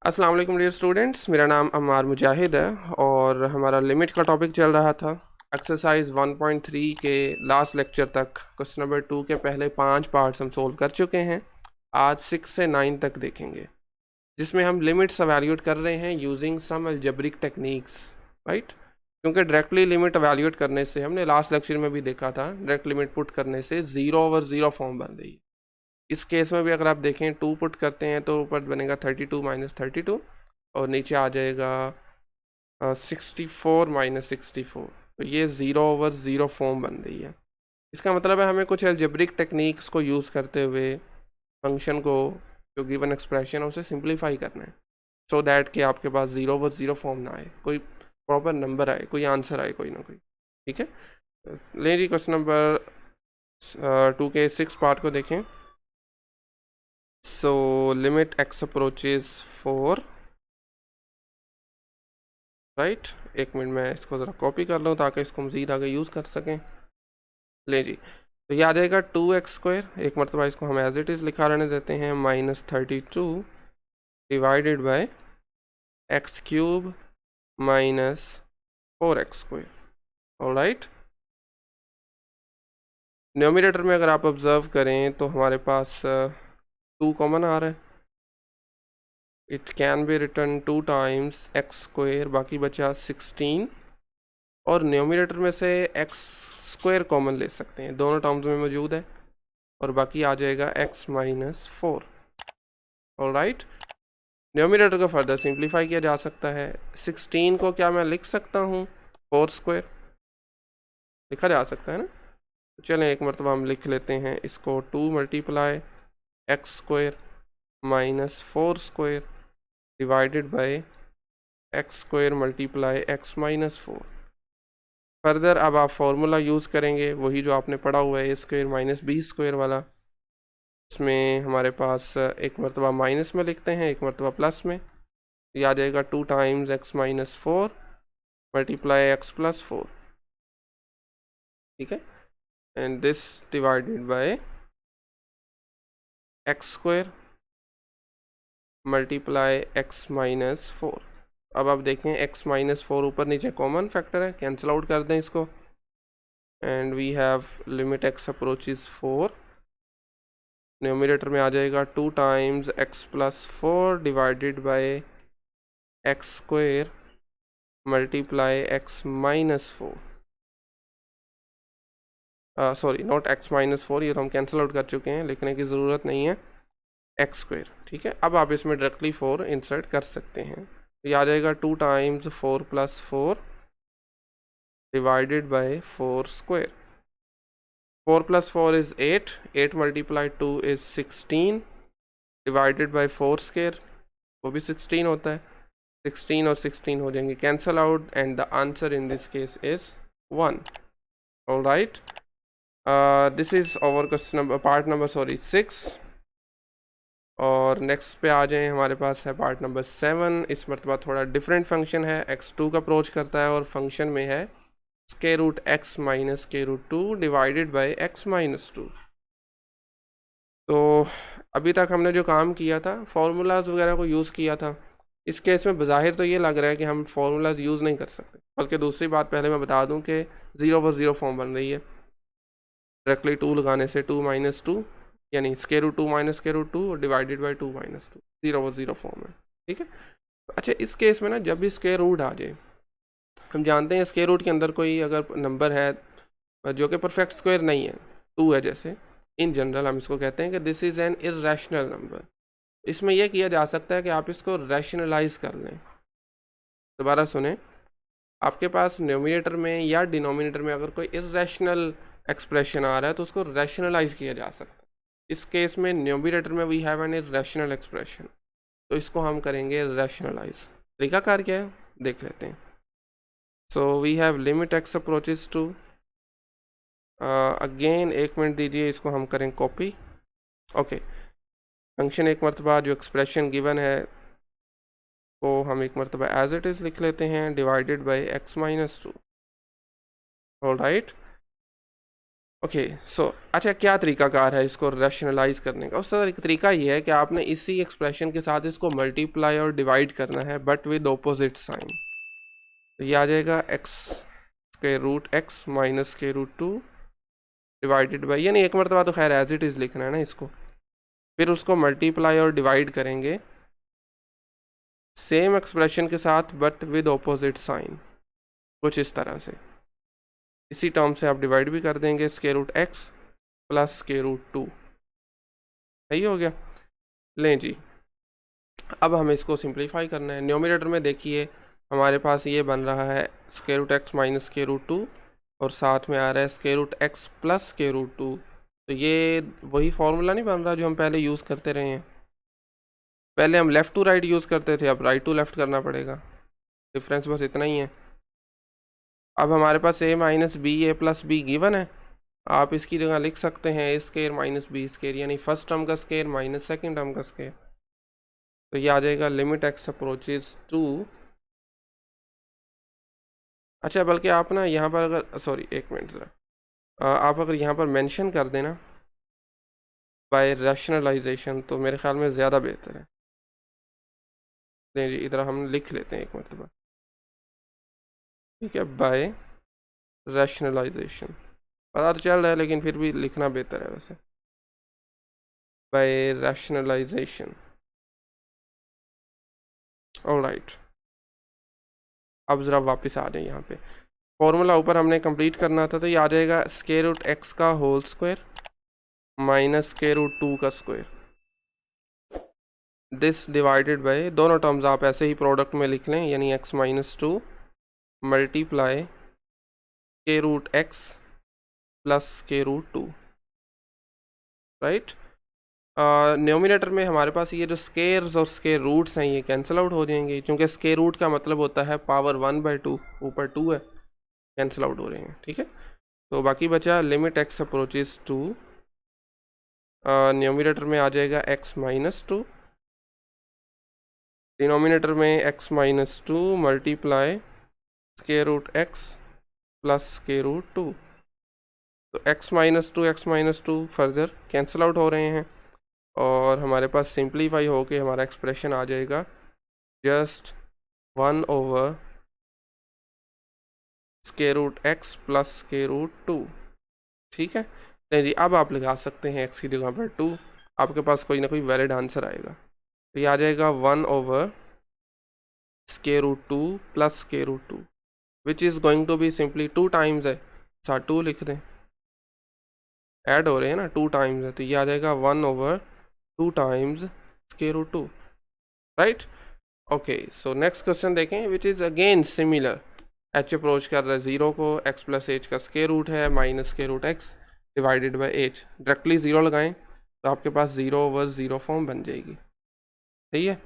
अस्सलाम वालेकुम dear students, मेरा नाम अम्मार मुजाहिद है और हमारा लिमिट का टॉपिक चल रहा था। एक्सरसाइज 1.3 के लास्ट लेक्चर तक क्वेश्चन नंबर 2 के पहले 5 पार्ट्स हम सोल्व कर चुके हैं। आज 6 से 9 तक देखेंगे, जिसमें हम लिमिट्स एवेल्यूएट कर रहे हैं using some algebraic techniques, right. क्योंकि डायरेक्टली लिमिट एवेल्यूएट करने से, हमने लास्ट लेक्चर में भी देखा था, डायरेक्ट लिमिट पुट करने से 0/0 फॉर्म बन रही है। इस केस में भी अगर आप देखें 2 पुट करते हैं तो ऊपर बनेगा 32 - 32 और नीचे आ जाएगा 64 - 64। तो ये 0/0 फॉर्म बन रही है। इसका मतलब है हमें कुछ अलजेब्रिक टेक्निक्स को यूज़ करते हुए फंक्शन को, जो गिवन एक्सप्रेशन है, उसे सिंप्लीफाई करना है, सो दैट कि आपके पास 0/0 फॉर्म ना आए, कोई प्रॉपर नंबर आए, कोई आंसर आए, कोई ना कोई। ठीक है, ले जी क्वेश्चन नंबर 2 के 6 पार्ट को देखें। So limit x approaches 4, right. एक मिनट में इसको ज़रा कॉपी कर लूँ ताकि इसको मज़ीद आगे यूज़ कर सकें। ले जी, तो ये आ जाएगा 2x²। एक मरतबा इसको हम एज इट इज़ लिखा रहने देते हैं, -32 divided by x³ - 4x²। Alright, numerator में अगर आप ऑब्ज़र्व करें तो हमारे पास 2 कॉमन आ रहा है। It can be return 2 times x², बाकी बचा 16, और न्यूमरेटर में से x² कॉमन ले सकते हैं, दोनों टर्म्स में मौजूद है, और बाकी आ जाएगा x - 4। ऑलराइट, न्यूमरेटर को फर्दर सिंप्लीफाई किया जा सकता है। 16 को क्या मैं लिख सकता हूँ 4² लिखा जा सकता है ना। तो चलें एक मरतबा हम लिख लेते हैं इसको, 2 × x² - 4² divided by x² × x - 4। Further अब आप फार्मूला यूज़ करेंगे, वही जो आपने पढ़ा हुआ है a² - b² वाला। इसमें हमारे पास एक मरतबा माइनस में लिखते हैं, एक मरतबा प्लस में। ये आ जाएगा 2 टाइम्स x - 4 × x + 4। ठीक है, and this divided by x² × x - 4। अब आप देखें x - 4 ऊपर नीचे कॉमन फैक्टर है, कैंसिल आउट कर दें इसको, and we have limit x approaches 4। Numerator में आ जाएगा 2 times x + 4 divided by x² × x - 4। Sorry, not x - 4, ये तो हम कैंसिल आउट कर चुके हैं, लिखने की ज़रूरत नहीं है, x²। ठीक है, अब आप इसमें डायरेक्टली 4 इंसर्ट कर सकते हैं। तो ये आ जाएगा 2 times 4 + 4 divided bye 4²। 4 + 4 is 8, 8 × 2 is 16 divided by 4², वो भी 16 होता है। 16 और 16 हो जाएंगे cancel out, and the answer in this case is 1। Alright, this is our question number part number 6। और नेक्स्ट पे आ जाएं, हमारे पास है पार्ट नंबर 7। इस मरतबा थोड़ा डिफरेंट फंक्शन है, x2 का अप्रोच करता है, और फंक्शन में है √x - √2 डिवाइडेड बाय x - 2। तो अभी तक हमने जो काम किया था, फार्मूलाज वगैरह को यूज़ किया था। इस केस में बज़ाहिर तो ये लग रहा है कि हम फार्मूलाज यूज़ नहीं कर सकते, बल्कि दूसरी बात पहले मैं बता दूं कि 0/0 फॉर्म बन रही है। डायरेक्टली 2 लगाने से 2 - 2 यानी √2 - √2 डिवाइडेड बाई 2 - 2, 0/0 फॉर्म है। ठीक है, अच्छा इस केस में ना, जब भी स्क्वायर रूट आ जाए, हम जानते हैं स्क्वायर रूट के अंदर कोई अगर नंबर है जो कि परफेक्ट स्क्वायर नहीं है, 2 है जैसे, इन जनरल हम इसको कहते हैं कि this is an irrational number. इसमें यह किया जा सकता है कि आप इसको रैशनलाइज कर लें। दोबारा सुने, आपके पास न्यूमिनेटर में या डिनोमिनेटर में अगर कोई इरेशनल एक्सप्रेशन आ रहा है तो उसको रैशनलाइज किया जा सकता है। इस केस में न्यूमिनेटर में we have an irrational expression, तो इसको हम करेंगे रैशनलाइज। तरीकाकार क्या है देख लेते हैं। So we have limit x approaches to, again एक मिनट दीजिए, इसको हम करें कॉपी। ओके, फंक्शन एक मरतबा जो एक्सप्रेशन गिवन है को हम एक मरतबा एज इट इज़ लिख लेते हैं, divided by x - 2। Alright, okay so अच्छा, क्या तरीकाकार है इसको रैशनलाइज करने का? उसका तरीका ये है कि आपने इसी एक्सप्रेशन के साथ इसको मल्टीप्लाई और डिवाइड करना है, बट विद ऑपोजिट साइन। तो ये आ जाएगा एक्स के रूट एक्स माइनस के रूट टू डिवाइडेड बाई, यानी एक मरतबा तो खैर एज इट इज़ लिखना है ना इसको, फिर उसको मल्टीप्लाई और डिवाइड करेंगे सेम एक्सप्रेशन के साथ बट विद ऑपोजिट साइन, कुछ इस तरह से। इसी टर्म से आप डिवाइड भी कर देंगे, square root x plus square root two. सही हो गया। लें जी, अब हमें इसको सिंप्लीफाई करना है। न्यूमरेटर में देखिए हमारे पास ये बन रहा है square root x minus square root two, और साथ में आ रहा है square root x plus square root two. तो ये वही फॉर्मूला नहीं बन रहा जो हम पहले यूज़ करते रहे हैं। पहले हम लेफ़्ट टू राइट यूज़ करते थे, अब राइट टू लेफ़्ट करना पड़ेगा। डिफरेंस बस इतना ही है। अब हमारे पास a minus b a plus b given है, आप इसकी जगह लिख सकते हैं a square minus b square, यानी फर्स्ट टर्म का स्क्वायर माइनस सेकंड टर्म का स्क्वायर। तो ये आ जाएगा लिमिट एक्स अप्रोचेज टू। अच्छा, बल्कि आप ना यहाँ पर अगर, सॉरी एक मिनट ज़रा, आप अगर यहाँ पर मेंशन कर देना बाय रैशनलाइजेशन तो मेरे ख्याल में ज़्यादा बेहतर है। नहीं जी, इधर हम लिख लेते हैं एक मरतबा, ठीक है, बाय रैशनलाइजेशन। पता तो चल रहा है लेकिन फिर भी लिखना बेहतर है वैसे, बाय रैशनलाइजेशन। ऑलराइट, अब ज़रा वापस आ जाए यहाँ पे। फॉर्मूला ऊपर हमने कंप्लीट करना था, तो ये आ जाएगा स्क्वायर रूट एक्स का whole square minus square root two का स्क्वायर, दिस डिवाइडेड बाय, दोनों टर्म्स आप ऐसे ही प्रोडक्ट में लिख लें, यानी एक्स माइनस टू मल्टीप्लाई के रूट एक्स प्लस के रूट टू। राइट, न्यूमिनेटर में हमारे पास ये जो स्केयर्स और स्केयर रूट्स हैं ये कैंसिल आउट हो जाएंगे, क्योंकि स्केयर रूट का मतलब होता है पावर 1/2, ऊपर 2 है, कैंसिल आउट हो रहे हैं। ठीक है, तो बाकी बचा limit x approaches two, numerator में आ जाएगा एक्स माइनस टू, डिनोमिनेटर में x minus two multiply square root x plus square root two. तो x minus two further cancel out हो रहे हैं, और हमारे पास सिंप्लीफाई होके हमारा एक्सप्रेशन आ जाएगा just 1/, square root x plus square root two. ठीक है, नहीं जी, अब आप लगा सकते हैं एक्स की जगह पर 2, आपके पास कोई ना कोई वैलिड आंसर आएगा। तो ये आ जाएगा 1/, square root two plus square root two, which is going to be simply 2 times है, साथ 2 लिख दें, ऐड हो रहे हैं ना, 2 टाइम्स है, तो ये आ जाएगा 1/2 times square root two. Right, okay, so next question देखें, which is again similar. H approach कर रहा है 0 को, एक्स प्लस एच का स्क्वायर रूट है minus square root x divided by h, directly 0 लगाएं तो आपके पास 0/0 फॉर्म बन जाएगी। सही है,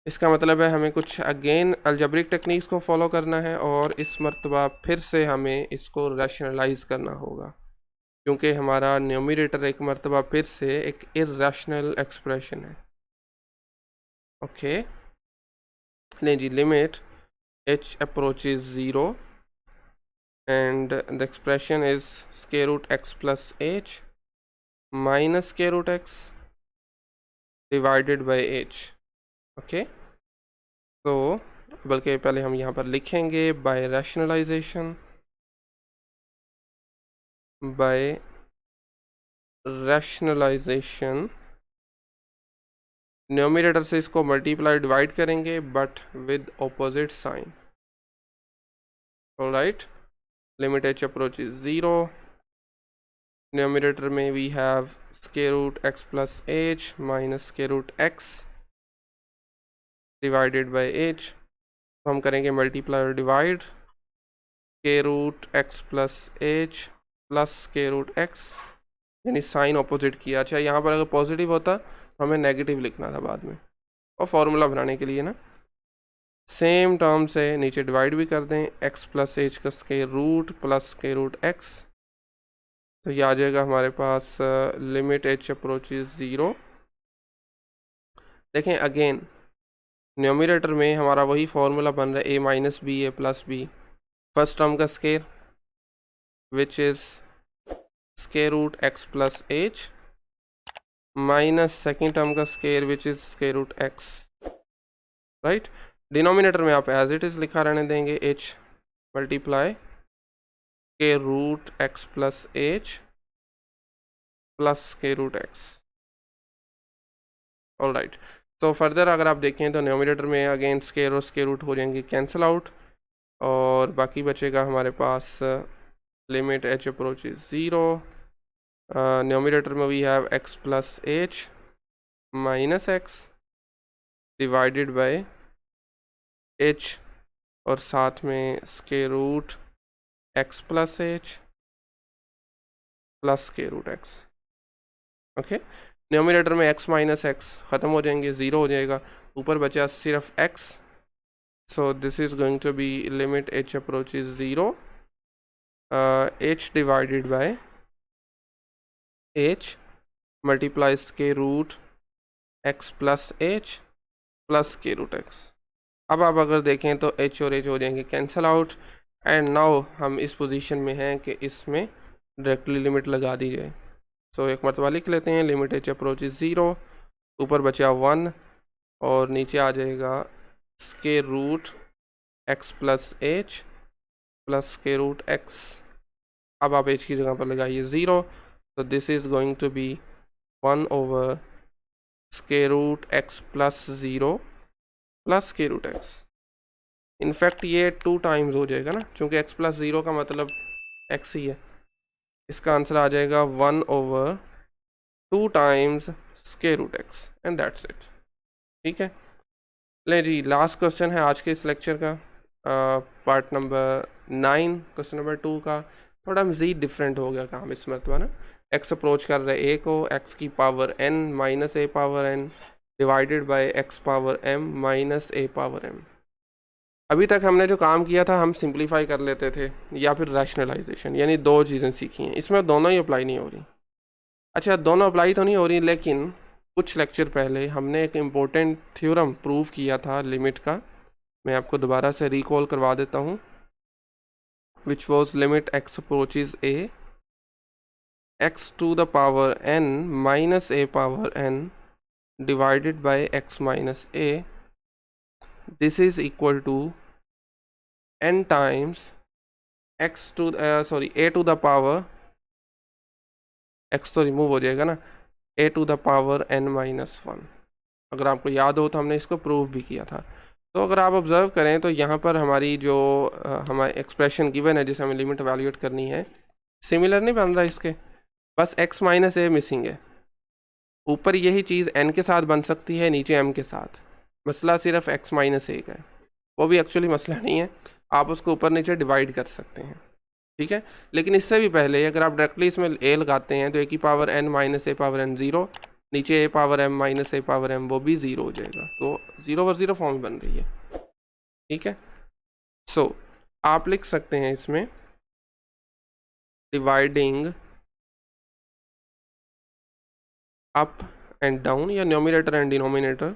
इसका मतलब है हमें कुछ अगेन अलजेब्रिक टेक्निक्स को फॉलो करना है, और इस मरतबा फिर से हमें इसको रैशनलाइज करना होगा, क्योंकि हमारा न्यूमरेटर एक मरतबा फिर से एक इर्रेशनल एक्सप्रेशन है। ओके, नहीं जी, limit h approaches 0 and the expression is square root x plus h minus square root x divided by h। Okay, तो बल्कि पहले हम यहाँ पर लिखेंगे by rationalisation, by rationalisation, numerator से इसको मल्टीप्लाई डिवाइड करेंगे but with opposite sign. Alright, limit h approaches 0, numerator में we have square root x plus h minus square root x divided by h। तो हम करेंगे मल्टीप्लाई और divide, square root x plus h plus square root x, यानी sign opposite किया। अच्छा, यहाँ पर अगर पॉजिटिव होता तो हमें नेगेटिव लिखना था बाद में, और फॉर्मूला बनाने के लिए ना, सेम टर्म से नीचे डिवाइड भी कर दें, x प्लस h का square root plus square root x। तो ये आ जाएगा हमारे पास लिमिट h अप्रोचेज 0। देखें अगेन न्यूमरेटर में हमारा वही फॉर्मूला बन रहा है a minus b a plus b, first term का square which is square root x plus h minus second term का square which is square root x, right. Denominator में आप एज इट इज लिखा रहने देंगे, h multiply square root x plus h plus square root x. All right, तो further अगर आप देखें तो न्यूमरेटर में अगेन स्क्वायर और स्क्वायर रूट हो जाएंगे कैंसिल आउट, और बाकी बचेगा हमारे पास limit h approach is zero. Numerator में we have x plus h minus x divided by h, और साथ में square root x plus h plus square root x. Okay, numerator में x माइनस एक्स ख़त्म हो जाएंगे, ज़ीरो हो जाएगा, ऊपर बचा सिर्फ x। So this is going to be limit h approach is zero, h divided by h multiply square root x plus h plus square root x। अब आप अगर देखें तो h और h हो जाएंगे कैंसिल आउट, एंड नाउ हम इस पोजीशन में हैं कि इसमें डायरेक्टली लिमिट लगा दी जाए। सो एक मरतबा लिख लेते हैं, limit h approach is zero, ऊपर बचा 1 और नीचे आ जाएगा square root x plus h plus square root x. अब आप एच की जगह पर लगाइए 0, तो this is going to be 1 over square root x plus 0 plus square root x. In fact ये 2 टाइम्स हो जाएगा ना, चूँकि x प्लस 0 का मतलब x ही है। इसका आंसर आ जाएगा 1 over 2 times square root x, and that's it. ठीक है, ले जी, लास्ट क्वेश्चन है आज के इस लेक्चर का, पार्ट नंबर 9, क्वेश्चन नंबर 2 का। थोड़ा मज़ीद डिफरेंट हो गया काम इस मरतबा ना, x अप्रोच कर रहे a को x की power n minus a power n divided by x power m minus a power m। अभी तक हमने जो काम किया था हम सिंप्लीफाई कर लेते थे या फिर रैशनलाइजेशन, यानी 2 चीज़ें सीखी हैं, इसमें दोनों ही अप्लाई नहीं हो रही। अच्छा, दोनों अप्लाई तो नहीं हो रही, लेकिन कुछ लेक्चर पहले हमने एक इम्पोर्टेंट थ्योरम प्रूव किया था लिमिट का, मैं आपको दोबारा से रिकॉल करवा देता हूँ, which was limit x approaches a x to the power n minus a power n divided by x minus a, this is equal to n times x to a to the power x तो remove हो जाएगा ना, a to the power n minus 1। अगर आपको याद हो तो हमने इसको प्रूव भी किया था। तो अगर आप ऑब्ज़र्व करें तो यहाँ पर हमारी जो हमारी एक्सप्रेशन गिवन है जिसे हमें लिमिट एवेल्यूएट करनी है, सिमिलर नहीं बन रहा इसके, बस x माइनस a मिसिंग है। ऊपर यही चीज़ n के साथ बन सकती है, नीचे m के साथ। मसला सिर्फ x माइनस a का है, वो भी एक्चुअली मसला नहीं है, आप उसको ऊपर नीचे डिवाइड कर सकते हैं। ठीक है, लेकिन इससे भी पहले अगर आप डायरेक्टली इसमें a लगाते हैं तो a की power n minus a power n 0, नीचे a power m minus a power m वो भी 0 हो जाएगा, तो 0 ओवर 0 फॉर्म बन रही है। ठीक है, सो आप लिख सकते हैं इसमें डिवाइडिंग अप एंड डाउन, या numerator and denominator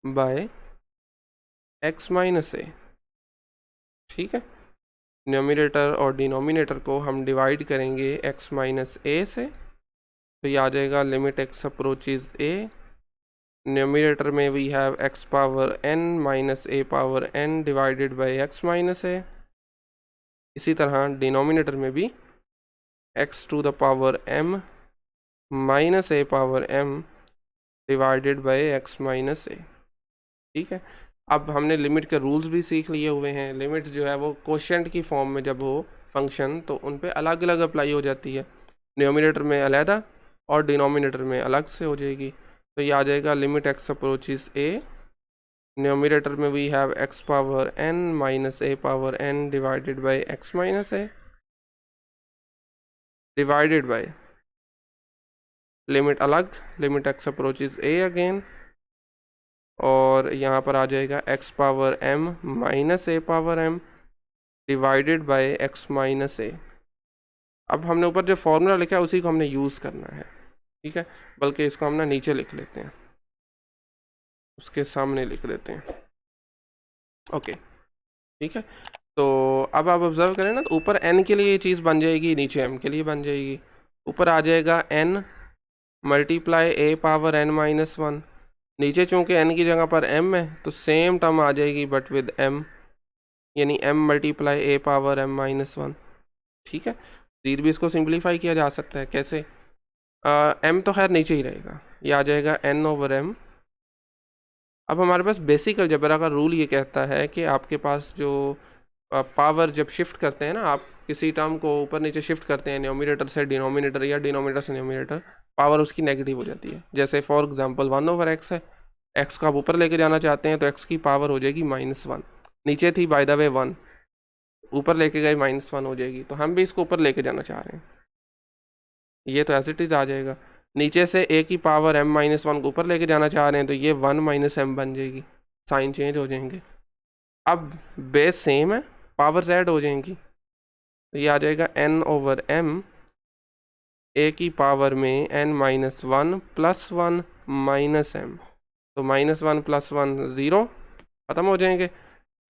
by x minus a। ठीक है, न्यूमरेटर और डिनोमिनेटर को हम डिवाइड करेंगे x माइनस a से, तो ये आ जाएगा limit x approaches a, numerator में we have x power n minus a power n divided by x minus a। इसी तरह डिनोमिनेटर में भी x to the power m minus a power m divided by x minus a। ठीक है, अब हमने limit के रूल्स भी सीख लिए हुए हैं। लिमिट जो है वो कोशेंट की फॉर्म में जब हो फंक्शन तो उन पे अलग अलग अप्लाई हो जाती है, न्यूमरेटर में अलहदा और डिनोमिनेटर में अलग से हो जाएगी। तो ये आ जाएगा limit x approaches a, numerator में we have x power n minus a power n divided by x minus a divided by limit अलग, limit x approaches a again, और यहाँ पर आ जाएगा x power m minus a power m divided by x minus a। अब हमने ऊपर जो फॉर्मूला लिखा है उसी को हमने यूज़ करना है। ठीक है, बल्कि इसको हम ना नीचे लिख लेते हैं, उसके सामने लिख देते हैं। ओके, ठीक है, तो अब आप ऑब्जर्व करें ना, तो ऊपर n के लिए ये चीज़ बन जाएगी, नीचे m के लिए बन जाएगी। ऊपर आ जाएगा n multiply a power n minus one, नीचे चूँकि n की जगह पर m है तो सेम टर्म आ जाएगी बट विद m, यानी m multiply a power m minus one. ठीक है, फिर भी इसको सिंप्लीफाई किया जा सकता है, कैसे? m तो खैर नीचे ही रहेगा, ये आ जाएगा n ओवर m। अब हमारे पास बेसिक अलजेब्रा का रूल ये कहता है कि आपके पास जो पावर जब शिफ्ट करते हैं ना, आप किसी टर्म को ऊपर नीचे शिफ्ट करते हैं न्यूमरेटर से डिनोमिनेटर या डिनोमिनेटर से न्यूमरेटर, पावर उसकी नेगेटिव हो जाती है। जैसे फॉर एग्जांपल 1 ओवर x है, x को आप ऊपर लेके जाना चाहते हैं तो x की पावर हो जाएगी -1, नीचे थी बाय द वे 1, ऊपर लेके गए -1 हो जाएगी, तो हम भी इसको ऊपर लेके जाना चाह रहे हैं, ये तो एज इट इज़ आ जाएगा। नीचे से a की पावर m-1 को ऊपर लेके जाना चाह रहे हैं तो ये 1 - m बन जाएगी, साइन चेंज हो जाएंगे। अब बेस सेम है, पावर्स ऐड हो जाएंगी, तो ये आ जाएगा n ओवर m, a की पावर में n-1 प्लस 1 माइनस m, तो -1 + 1 0 ख़त्म हो जाएंगे,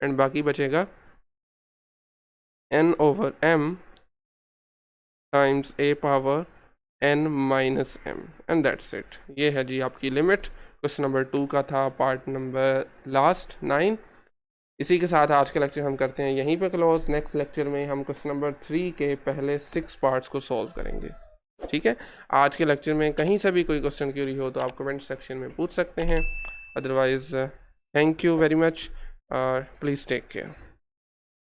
एंड बाकी बचेगा n over m times a power n-m, and that's it. ये है जी आपकी लिमिट। क्वेश्चन नंबर 2 का था, पार्ट नंबर लास्ट 9। इसी के साथ आज का लेक्चर हम करते हैं यहीं पे क्लोज। नेक्स्ट लेक्चर में हम क्वेश्चन नंबर 3 के पहले 6 पार्ट्स को सॉल्व करेंगे। ठीक है, आज के लेक्चर में कहीं से भी कोई क्वेश्चन क्यूरी हो तो आप कमेंट सेक्शन में पूछ सकते हैं। Otherwise thank you very much, please take care.